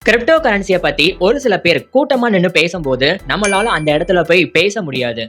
Crypto கரன்சியை பத்தி ஒரு சில பேர் கூட்டமா நின்று பேசும்போது நம்மளால அந்த இடத்துல போய் பேச முடியாது.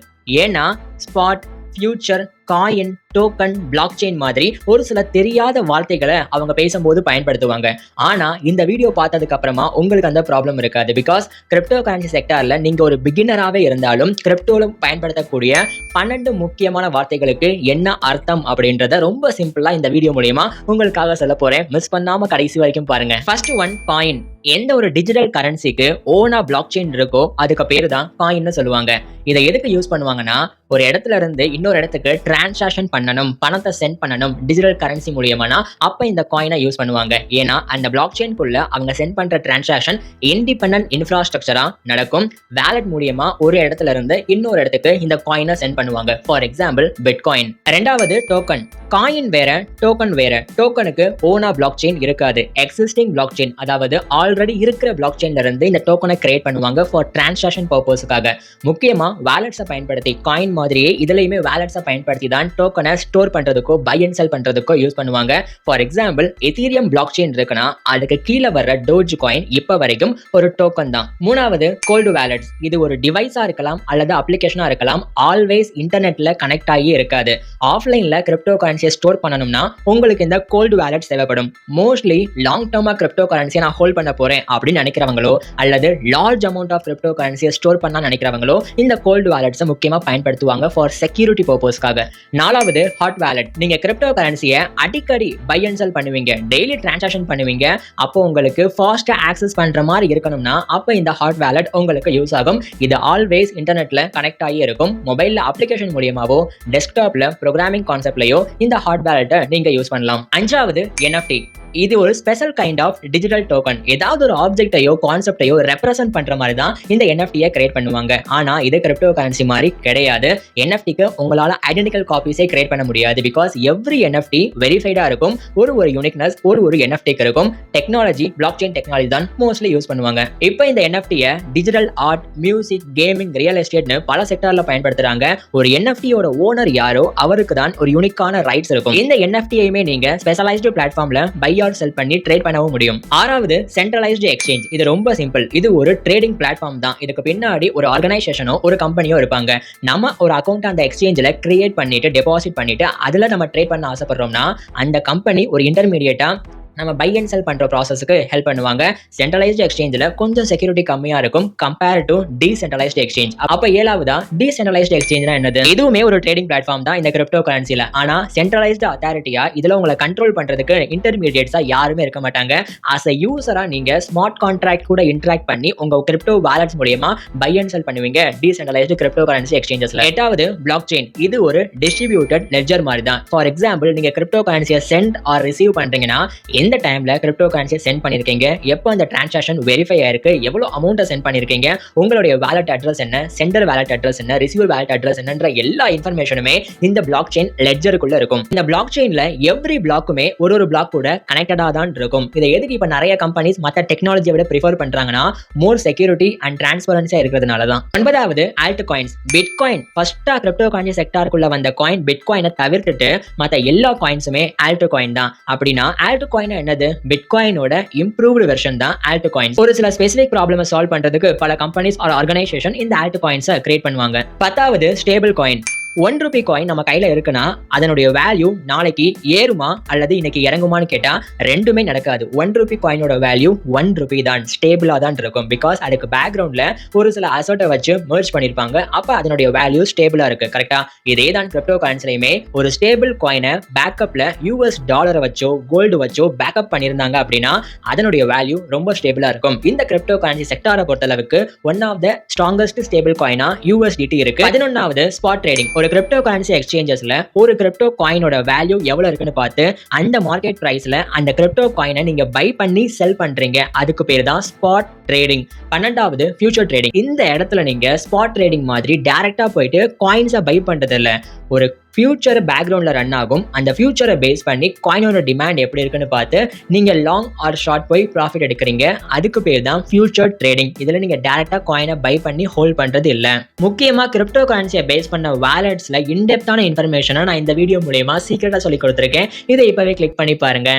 ஏன்னா spot, future, coin, token, block chain மாதிரி ஒரு சில தெரியாத வார்த்தைகளை அவங்க பேசும்போது பயன்படுத்துவாங்க. ஆனா இந்த வீடியோ பார்த்ததுக்கு அப்புறமா உங்களுக்கு அந்த ப்ராப்ளம் இருக்காது. பிகாஸ் கிரிப்டோ கரன்சி செக்டார்ல நீங்க ஒரு பிகினராகவே இருந்தாலும் கிரிப்டோல பயன்படுத்தக்கூடிய 12 முக்கியமான வார்த்தைகளுக்கு என்ன அர்த்தம் அப்படின்றத ரொம்ப சிம்பிளா இந்த வீடியோ மூலியமா உங்களுக்காக சொல்ல போறேன். மிஸ் பண்ணாம கடைசி வரைக்கும் பாருங்க. First one, coin. எந்த ஒரு டிஜிட்டல் கரன்சிக்கு ஓனா பிளாக் செயின் இருக்கோ அதுக்கு பேரு தான் காயின்னு சொல்லுவாங்க. இதை எதுக்கு யூஸ் பண்ணுவாங்கன்னா, ஒரு இடத்துல இருந்து இன்னொரு இடத்துக்கு டிரான்சாக்ஷன் பண்ணணும், பணத்தை சென்ட் பண்ணணும் டிஜிட்டல் கரன்சி மூலியமானா அப்ப இந்த காயினை யூஸ் பண்ணுவாங்க. ஏன்னா அந்த பிளாக் செயின்குள்ள அவங்க சென்ட் பண்ற டிரான்சாக்ஷன் இண்டிபெண்டன்ட் இன்ஃப்ராஸ்ட்ரக்சரா நடக்கும். வேலட் மூலியமா ஒரு இடத்துல இருந்து இன்னொரு இடத்துக்கு இந்த காயினை சென்ட் பண்ணுவாங்க. For example bitcoin. ரெண்டாவது டோக்கன். காயின் வேற, டோக்கன் வேற. டோக்கனுக்கு ஓனா பிளாக் செயின் இருக்காது. எக்ஸிஸ்டிங் பிளாக் செயின், அதாவது ஆல்ரெடி இருக்கிற பிளாக் செயின்ல இருந்து இந்த டோக்கனை கிரியேட் பண்ணுவாங்க ஃபார் டிரான்சாக்ஷன் பர்பஸ்க்காக. முக்கியமா வேலட்ஸை பயன்படுத்தி, காயின் மாதிரியே இதுலயுமே வேலட்ஸை பயன்படுத்தி தான் டோக்கனை ஸ்டோர் பண்றதுக்கோ பை அண்ட் செல் பண்றதுக்கோ யூஸ் பண்ணுவாங்க. For example Ethereum blockchain இருக்குன்னா அதுக்கு கீழே வர்ற டோஜ் காயின் இப்ப வரைக்கும் ஒரு டோக்கன் தான். மூணாவது கோல்டு வேலட்ஸ். இது ஒரு டிவைஸா இருக்கலாம் அல்லது அப்ளிகேஷனா இருக்கலாம். ஆல்வேஸ் இன்டர்நெட்ல கனெக்ட் ஆகி இருக்காது. ஆஃப்லைன்ல கிரிப்டோ கரன்சியை ஸ்டோர் பண்ணணும்னா உங்களுக்கு இந்த கோல்டு வேலட்ஸ் தேவைப்படும். மோஸ்ட்லி லாங் டர்மா கிரிப்டோ கரன்சியை நான் ஹோல்ட் பண்ண போறேன் அப்படின்னு நினைக்கிறவங்களோ அல்லது லார்ஜ் அமௌண்ட் ஆஃப் கிரிப்டோ கரன்சியை ஸ்டோர் பண்ண நினைக்கிறவங்களோ இந்த கோல்டு வேலட்ஸை முக்கியமா பயன்படுத்துவாங்க ஃபார் செக்யூரிட்டி பர்பஸ்க்காக. நாலாவது ஹாட் வேலட். நீங்க கிரிப்டோ கரன்சியை அடிக்கடி பை அண்ட் செல் பண்ணுவீங்க, டெய்லி டிரான்சாக்ஷன் பண்ணுவீங்க. அப்போ உங்களுக்கு ஃபாஸ்டா ஆக்சஸ் பண்ற மாதிரி இருக்கணும்னா அப்ப இந்த ஹாட் வேலட் உங்களுக்கு யூஸ் ஆகும். இது ஆல்வேஸ் இன்டர்நெட்ல கனெக்ட் ஆகி இருக்கும். மொபைல்ல அப்ளிகேஷன் மூலியமாவோ டெஸ்க்டாப்ல ப்ரோக்ராமிங் கான்செப்ட்லயோ இந்த ஹாட் வேலட்டை நீங்க யூஸ் பண்ணலாம். அஞ்சாவது NFT. இது ஒரு special kind of digital token. ஏதாவது ஒரு ஆப்ஜெக்டையோ கான்செப்டையோ ரெப்ரசென்ட் பண்ற மாதிரி தான் இந்த NFT கிரியேட் பண்ணுவாங்க. ஆனா இது கிரிப்டோ கரன்சி மாதிரி கிடையாது. NFTக்கு உங்களால ஐடென்டிக்கல் காப்பீஸே கிரியேட் பண்ண முடியாது. பிகாஸ் எவ்ரி NFT வெரிஃபைடா இருக்கும். ஒரு யூனிக்னஸ் ஒரு NFTக்கு இருக்கும். டெக்னாலஜி பிளாக் செயின் டெக்னாலஜி தான் மோஸ்ட்லி யூஸ் பண்ணுவாங்க. இப்போ இந்த NFTயை digital art, music, gaming, real எஸ்டேட்னு பல செக்டார்ல பயன்படுத்துறாங்க. ஒரு NFTயோட ஓனர் யாரோ அவருக்கு தான் ஒரு யூனிக்கான ரைட்ஸ் இருக்கும். இந்த NFTயுமே நீங்க ஸ்பெஷலைஸ்டு பிளாட்ஃபார்ம்ல பை ஆர் செல் பண்ணி ட்ரேட் பண்ணவும் முடியும். ஆறாவது சென்ட்ரலைஸ்டு எக்ஸ்சேஞ்ச். இது ரொம்ப சிம்பிள். இது ஒரு ட்ரேடிங் பிளாட்ஃபார்ம் தான். இதுக்கு பின்னாடி ஒரு ஆர்கனைசேஷனோ ஒரு கம்பெனியோ இருப்பாங்க. நம்ம ஒரு அக்கௌண்ட் அந்த எக்ஸ்சேஞ்சில் கிரியேட் பண்ணிட்டு டெபாசிட் பண்ணிட்டு அதுல நம்ம ட்ரேட் பண்ண ஆசைப்படுறோம்னா அந்த கம்பெனி ஒரு இன்டர்மீடியேட்டா நம்ம பை அண்ட் செல் பண்ற ப்ராசஸ்க்கு ஹெல்ப் பண்ணுவாங்க. சென்ட்ரலைஸ்டு எக்ஸ்சேஞ்சில் கொஞ்சம் செக்யூரிட்டி கம்மியா இருக்கும் கம்பேர் டு டீசென்ட்ரலைஸ்டு எக்ஸ்சேஞ்ச். அப்ப ஏழாவதா டீசென்ட்ரலைஸ்டு எக்ஸ்சேஞ்ச்னா என்னது? இதுவுமே ஒரு ட்ரேடிங் பிளாட்ஃபார்ம் தான் இந்த கிரிப்டோ கரன்சில. ஆனா சென்ட்ரலைஸ்டு அத்தாரிட்டியா இதுல உங்களை கண்ட்ரோல் பண்றதுக்கு இன்டர்மீடியேட்ஸா யாருமே இருக்க மாட்டாங்க. ஆஸ் எ யூசரா நீங்க ஸ்மார்ட் கான்ட்ராக்ட் கூட இன்டராக்ட் பண்ணி உங்க கிரிப்டோ வாலெட்ஸ் மூலமா பை அண்ட் செல் பண்ணுவீங்க டீசென்ட்ரலைஸ்டு கிரிப்டோ கரன்சி எக்ஸ்சேஞ்சஸ்ல. எட்டாவது பிளாக் செயின். இது ஒரு டிஸ்ட்ரிபியூட்டட் லெட்ஜர் மாதிரி தான். ஃபார் எக்ஸாம்பிள் நீங்க கிரிப்டோ கரன்சியை சென்ட் ஆர் ரிசீவ் பண்றீங்கன்னா எந்த டைம்ல கிரிப்டோ கரன்சியை சென்ட் பண்ணிருக்கீங்க, எப்போ அந்த டிரான்சாக்ஷன் வெரிஃபை ஆயிருக்கு, எவ்வளவு அமௌண்ட்டை சென்ட் பண்ணிருக்கீங்க, உங்களுடைய வாலெட் அட்ரஸ் என்ன, சென்டர் வாலெட் அட்ரஸ் என்ன, ரிசீவர் வாலெட் அட்ரஸ் என்னன்ற எல்லா இன்ஃபர்மேஷனுமே இந்த பிளாக் செயின் லெட்ஜருக்குள்ள இருக்கும். இந்த பிளாக் செயின்ல எவ்ரி பிளாக்குமே ஒரு பிளாக் கூட கனெக்டடா தான் இருக்கும். இதை எதுக்கு இப்ப நிறைய கம்பெனிஸ் மற்ற டெக்னாலஜியை விட ப்ரிஃபர் பண்றாங்கன்னா மோர் செக்யூரிட்டி அண்ட் டிரான்ஸ்பரன்சியா இருக்கிறதுனால தான். ஒன்பதாவது ஆல்ட் காயின்ஸ். பிட்காயின் ஃபர்ஸ்டா கிரிப்டோ கரன்சி செக்டாருக்குள்ள வந்த காயின். பிட்காயினை தவிர்த்துட்டு மற்ற எல்லா காயின்ஸுமே ஆல்ட் காயின் தான். அப்படின்னா ஆல்ட் காயின் என்னது? பிட்காயினோட இம்ப்ரூவ்டு வெர்ஷன் தான் ஆல்ட் காயின்ஸ். ஒரு சில ஸ்பெசிபிக் ப்ராப்ளமை சால்வ் பண்றதுக்கு பல கம்பெனிஸ் ஆர் ஆர்கனைசேஷன் இந்த ஆல்ட் காயின்ஸை கிரியேட் பண்ணுவாங்க. பத்தாவது ஸ்டேபிள் காயின். ₹1 காயின் நம்ம கையில இருக்குன்னா அதனுடைய வேல்யூ நாளைக்கு ஏறுமா அல்லது இன்னைக்கு இறங்குமான்னு கேட்டா ரெண்டுமே நடக்காது. ₹1 காயினோட வேல்யூ ₹1 தான், ஸ்டேபிளா தான் இருக்கும். பிகாஸ் அதுக்கு பேக்ரவுண்ட்ல ஒரு சில அசட்டை வச்சு மெர்ஜ் பண்ணிருப்பாங்க. அப்ப அதனுடைய வேல்யூ ஸ்டேபிளா இருக்கு. கரெக்டா? இதே தான் கிரிப்டோ கரன்சிலையுமே ஒரு ஸ்டேபிள் காயினை பேக்கப்ல US டாலரை வச்சோ கோல்டு வச்சோ பேக்கப் பண்ணிருந்தாங்க அப்படின்னா அதனுடைய வேல்யூ ரொம்ப ஸ்டேபிளா இருக்கும். இந்த கிரிப்டோ கரன்சி செக்டாரை பொறுத்தளவுக்கு one of the strongest stable காயினா USDT இருக்கு. 11வது ஸ்பாட் ட்ரேடிங். ஒரு கிரிப்டோ கரன்சி எக்ஸ்சேஞ்சஸ்ல ஒரு கிரிப்டோ காயினோட வேல்யூ எவ்வளவு இருக்குன்னு பார்த்து அந்த மார்க்கெட் பிரைஸ்ல அந்த கிரிப்டோ காயினை நீங்க பை பண்ணி செல் பண்றீங்க. அதுக்கு பேர் தான் ஸ்பாட் ட்ரேடிங். 12வது ஃபியூச்சர் ட்ரேடிங். இந்த இடத்துல நீங்க ஸ்பாட் ட்ரேடிங் மாதிரி டைரக்டா போயிட்டு காயின்ஸை பை பண்றது இல்ல. ஒரு ஃபியூச்சர் பேக்ரவுண்ட்ல ரன் ஆகும். அந்த ஃபியூச்சரை பேஸ் பண்ணி காயினோட டிமாண்ட் எப்படி இருக்குன்னு பார்த்து நீங்க லாங் ஆர் ஷார்ட் போய் ப்ராஃபிட் எடுக்கிறீங்க. அதுக்கு பேர் தான் ஃபியூச்சர் ட்ரேடிங். இதுல நீங்க டைரக்டா காயினை பை பண்ணி ஹோல்ட் பண்றது இல்ல. முக்கியமா கிரிப்டோ கரன்சியை பேஸ் பண்ண வாலெட்ஸ்ல இன்டெப்தான இன்ஃபர்மேஷனை நான் இந்த வீடியோ மூலமா சீக்கிரட்டா சொல்லி கொடுத்துருக்கேன். இதை இப்பவே கிளிக் பண்ணி பாருங்க.